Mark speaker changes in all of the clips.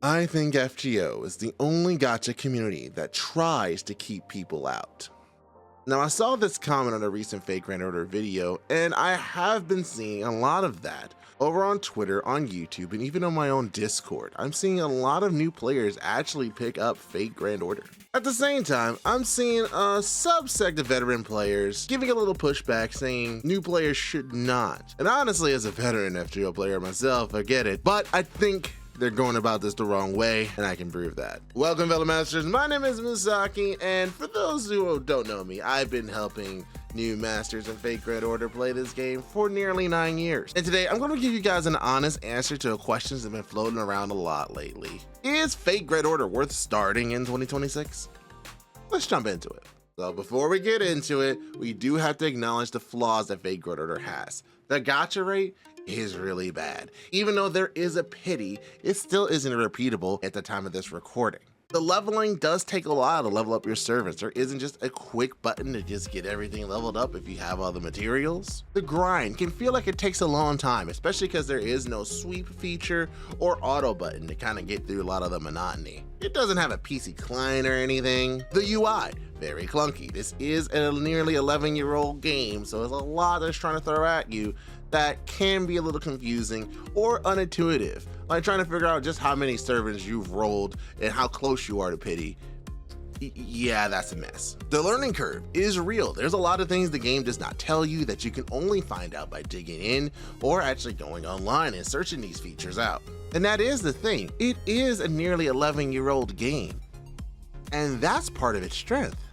Speaker 1: I think FGO is the only gacha community that tries to keep people out. Now, I saw this comment on a recent Fake Grand Order video, and I have been seeing a lot of that over on Twitter, on YouTube, and even on my own Discord. I'm seeing a lot of new players actually pick up Fake Grand Order. At the same time, I'm seeing a subsect of veteran players giving a little pushback, saying new players should not. And honestly, as a veteran FGO player myself, I get it, but I think they're going about this the wrong way, and I can prove that. Welcome, fellow masters. My name is Misaki, and for those who don't know me, I've been helping new masters in Fake Grand Order play this game for nearly 9 years. And today, I'm going to give you guys an honest answer to a question that's been floating around a lot lately. Is Fake Grand Order worth starting in 2026? Let's jump into it. So before we get into it, we do have to acknowledge the flaws that Fake Grand Order has. The gacha rate is really bad. Even though there is a pity, it still isn't repeatable at the time of this recording. The leveling does take a while to level up your servants. There isn't just a quick button to just get everything leveled up if you have all the materials. The grind can feel like it takes a long time, especially because there is no sweep feature or auto button to kind of get through a lot of the monotony. It doesn't have a PC client or anything. The UI, very clunky. This is a nearly 11-year-old game, so there's a lot that's trying to throw at you that can be a little confusing or unintuitive, like trying to figure out just how many servants you've rolled and how close you are to pity. Yeah, that's a mess. The learning curve is real. There's a lot of things the game does not tell you that you can only find out by digging in or actually going online and searching these features out. And that is the thing. It is a nearly 11-year-old game, and that's part of its strength.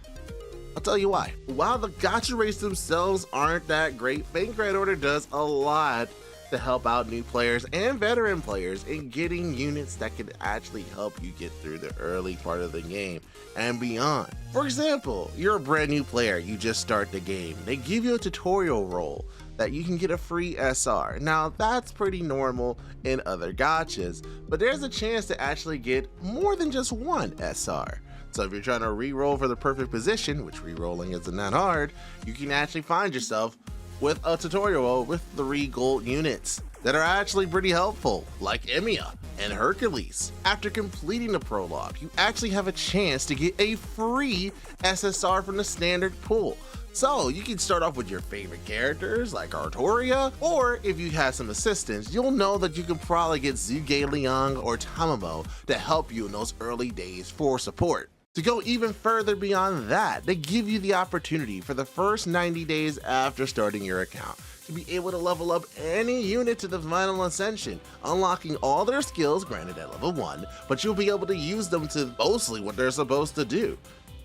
Speaker 1: I'll tell you why. While the gacha rates themselves aren't that great, Fake Grand Order does a lot to help out new players and veteran players in getting units that can actually help you get through the early part of the game and beyond. For example, you're a brand new player, you just start the game. They give you a tutorial role that you can get a free SR. Now that's pretty normal in other gachas, but there's a chance to actually get more than just one SR. So if you're trying to re-roll for the perfect position, which re-rolling isn't that hard, you can actually find yourself with a tutorial role with 3 gold units that are actually pretty helpful, like Emiya and Hercules. After completing the prologue, you actually have a chance to get a free SSR from the standard pool. So you can start off with your favorite characters like Artoria, or if you have some assistance, you'll know that you can probably get Zuge Liang or Tamamo to help you in those early days for support. To go even further beyond that, they give you the opportunity for the first 90 days after starting your account to be able to level up any unit to the final ascension, unlocking all their skills, granted at level 1, but you'll be able to use them to mostly what they're supposed to do.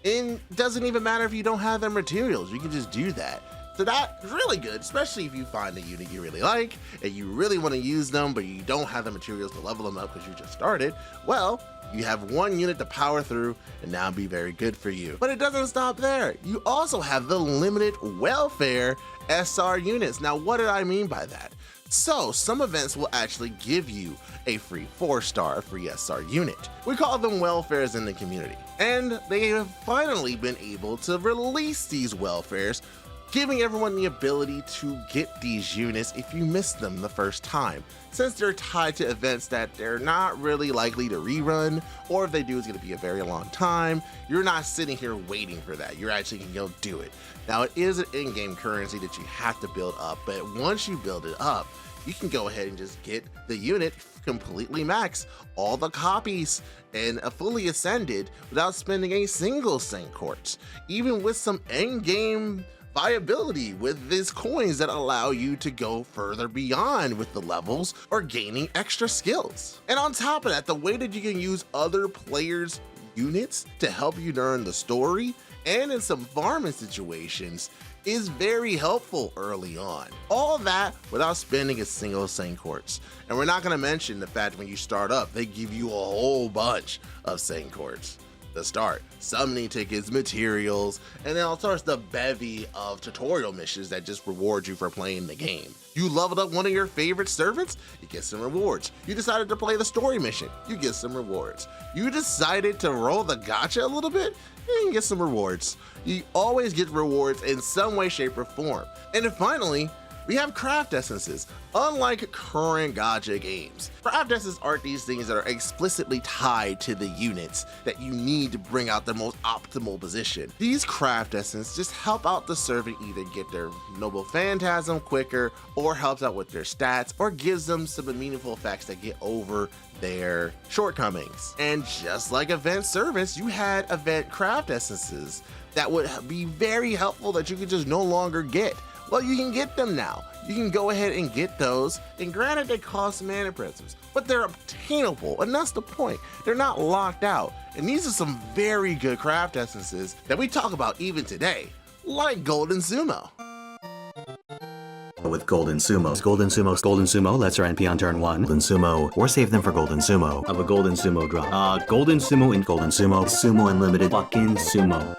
Speaker 1: And it doesn't even matter if you don't have their materials, you can just do that. So that's really good, especially if you find a unit you really like and you really want to use them, but you don't have the materials to level them up because you just started. Well, you have 1 unit to power through and now be very good for you. But it doesn't stop there. You also have the limited welfare SR units. Now, what did I mean by that? So some events will actually give you a free 4-star free SR unit. We call them welfares in the community. And they have finally been able to release these welfares, giving everyone the ability to get these units if you missed them the first time, since they're tied to events that they're not really likely to rerun, or if they do, it's going to be a very long time. You're not sitting here waiting for that. You're actually going to go do it. Now, it is an in-game currency that you have to build up, but once you build it up, you can go ahead and just get the unit completely max, all the copies, and fully ascended without spending a single Saint Quartz, even with some end-game viability with these coins that allow you to go further beyond with the levels or gaining extra skills. And on top of that, the way that you can use other players' units to help you learn the story and in some farming situations is very helpful early on. All that without spending a single Saint Quartz. And we're not going to mention the fact when you start up, they give you a whole bunch of Saint Quartz to start. Summoning tickets, materials, and then all sorts of bevy of tutorial missions that just reward you for playing the game. You leveled up one of your favorite servants, you get some rewards. You decided to play the story mission, you get some rewards. You decided to roll the gacha a little bit, you can get some rewards. You always get rewards in some way, shape, or form. And then finally, We have craft essences. Unlike current Gacha games, craft essences aren't these things that are explicitly tied to the units that you need to bring out the most optimal position. These craft essences just help out the servant either get their noble phantasm quicker, or helps out with their stats, or gives them some meaningful effects that get over their shortcomings. And just like event servants, you had event craft essences that would be very helpful that you could just no longer get. Well, you can get them now. You can go ahead and get those, and granted they cost mana prisms, but they're obtainable, and that's the point. They're not locked out, and these are some very good craft essences that we talk about even today, like Golden Sumo.
Speaker 2: With Golden Sumo, let's our NP on turn 1. Golden Sumo, or save them for Golden Sumo. Of a Golden Sumo drop. Golden Sumo, Sumo Unlimited, fucking Sumo.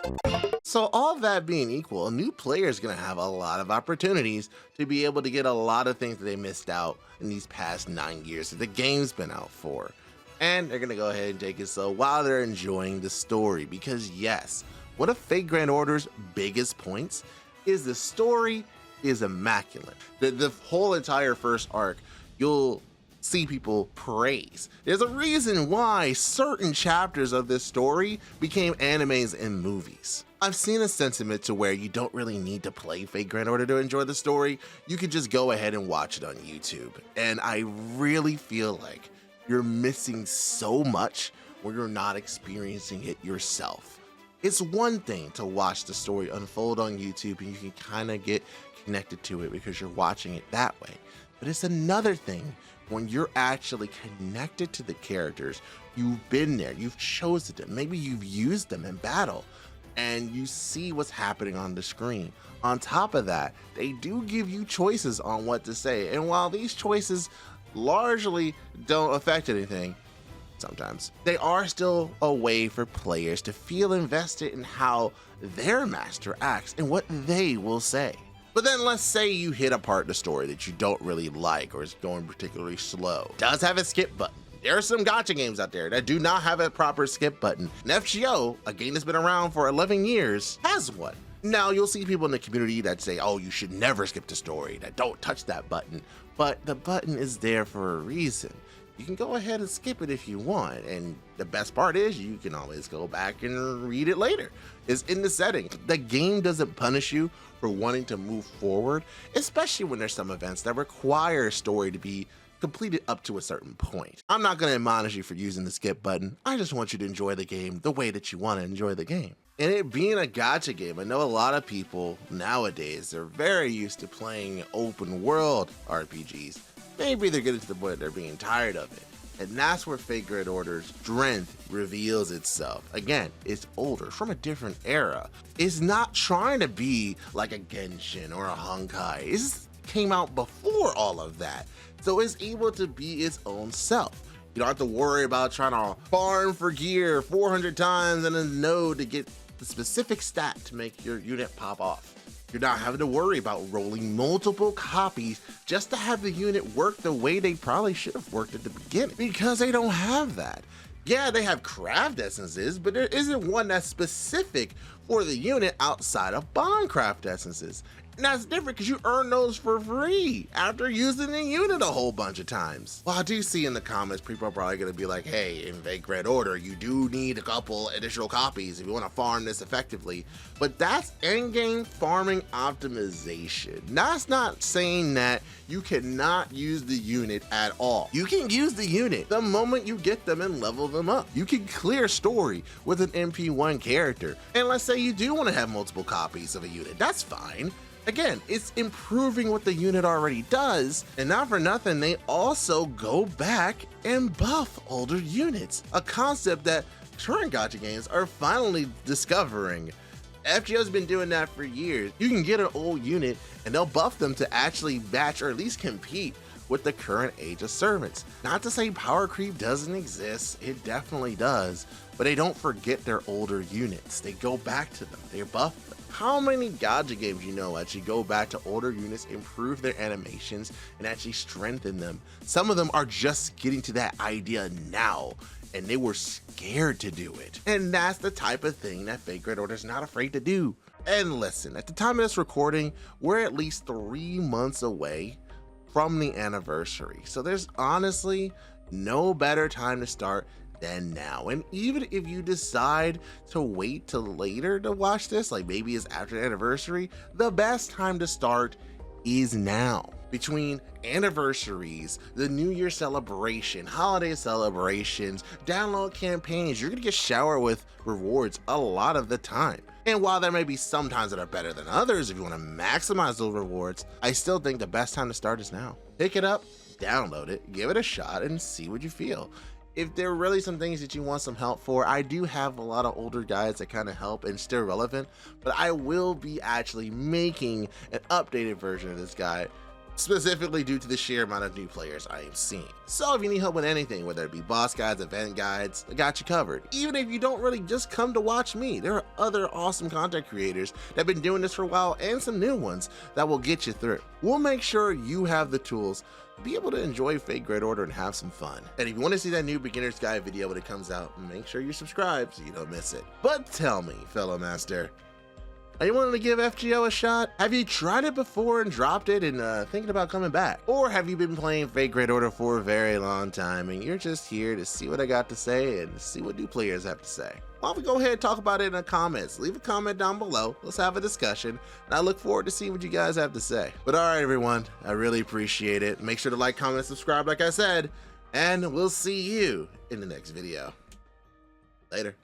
Speaker 1: So all that being equal, a new player is going to have a lot of opportunities to be able to get a lot of things that they missed out in these past 9 years that the game's been out for. And they're going to go ahead and take it slow while they're enjoying the story, because yes, one of Fate Grand Order's biggest points is the story is immaculate. The whole entire first arc, you'll see people praise. There's a reason why certain chapters of this story became animes and movies. I've seen a sentiment to where you don't really need to play Fate Grand Order to enjoy the story. You can just go ahead and watch it on YouTube. And I really feel like you're missing so much when you're not experiencing it yourself. It's one thing to watch the story unfold on YouTube and you can kind of get connected to it because you're watching it that way. But it's another thing when you're actually connected to the characters. You've been there, you've chosen them, maybe you've used them in battle, and you see what's happening on the screen. On top of that, they do give you choices on what to say, and while these choices largely don't affect anything, sometimes they are still a way for players to feel invested in how their master acts and what they will say. But then let's say you hit a part of the story that you don't really like or is going particularly slow. It does have a skip button. There are some Gacha games out there that do not have a proper skip button. And FGO, a game that's been around for 11 years, has one. Now you'll see people in the community that say, oh, you should never skip the story, that don't touch that button. But the button is there for a reason. You can go ahead and skip it if you want, and the best part is you can always go back and read it later. It's in the setting. The game doesn't punish you for wanting to move forward, especially when there's some events that require a story to be completed up to a certain point. I'm not going to admonish you for using the skip button. I just want you to enjoy the game the way that you want to enjoy the game. And it being a Gacha game, I know a lot of people nowadays, they're very used to playing open world RPGs. Maybe they're getting to the point they're being tired of it. And that's where Fate Grand Order's strength reveals itself. Again, it's older, from a different era. It's not trying to be like a Genshin or a Honkai. It came out before all of that. So it's able to be its own self. You don't have to worry about trying to farm for gear 400 times in a node to get the specific stat to make your unit pop off. You're not having to worry about rolling multiple copies just to have the unit work the way they probably should have worked at the beginning, because they don't have that. Yeah, they have craft essences, but there isn't one that's specific for the unit outside of bond craft essences. And that's different because you earn those for free after using the unit a whole bunch of times. Well, I do see in the comments, people are probably going to be like, hey, in Fate Grand Order, you do need a couple additional copies if you want to farm this effectively. But that's endgame farming optimization. That's not saying that you cannot use the unit at all. You can use the unit the moment you get them and level them up. You can clear story with an MP1 character. And let's say you do want to have multiple copies of a unit. That's fine. Again, it's improving what the unit already does, and not for nothing, they also go back and buff older units, a concept that current Gacha games are finally discovering. FGO's been doing that for years. You can get an old unit and they'll buff them to actually match or at least compete with the current age of servants. Not to say power creep doesn't exist, it definitely does, but they don't forget their older units. They go back to them, they buff them. How many Gacha games you know actually go back to older units, improve their animations, and actually strengthen them? Some of them are just getting to that idea now, and they were scared to do it. And that's the type of thing that Fate Grand Order is not afraid to do. And listen, at the time of this recording, we're at least 3 months away from the anniversary. So there's honestly no better time to start than now. And even if you decide to wait till later to watch this, like maybe it's after the anniversary, the best time to start is now. Between anniversaries, the New Year celebration, holiday celebrations, download campaigns, you're gonna get showered with rewards a lot of the time. And while there may be some times that are better than others, if you want to maximize those rewards, I still think the best time to start is now. Pick it up, download it, give it a shot, and see what you feel. If there are really some things that you want some help for, I do have a lot of older guides that kind of help and still relevant, but I will be actually making an updated version of this guide specifically due to the sheer amount of new players I am seeing. So if you need help with anything, whether it be boss guides, event guides, I got you covered. Even if you don't really just come to watch me, there are other awesome content creators that have been doing this for a while and some new ones that will get you through. We'll make sure you have the tools to be able to enjoy Fate Grand Order and have some fun. And if you want to see that new beginner's guide video when it comes out, make sure you subscribe so you don't miss it. But tell me, fellow master, are you wanting to give FGO a shot? Have you tried it before and dropped it and thinking about coming back? Or have you been playing Fate Grand Order for a very long time and you're just here to see what I got to say and see what new players have to say? Why don't we go ahead and talk about it in the comments? Leave a comment down below. Let's have a discussion. And I look forward to seeing what you guys have to say. But all right, everyone, I really appreciate it. Make sure to like, comment, and subscribe like I said, and we'll see you in the next video. Later.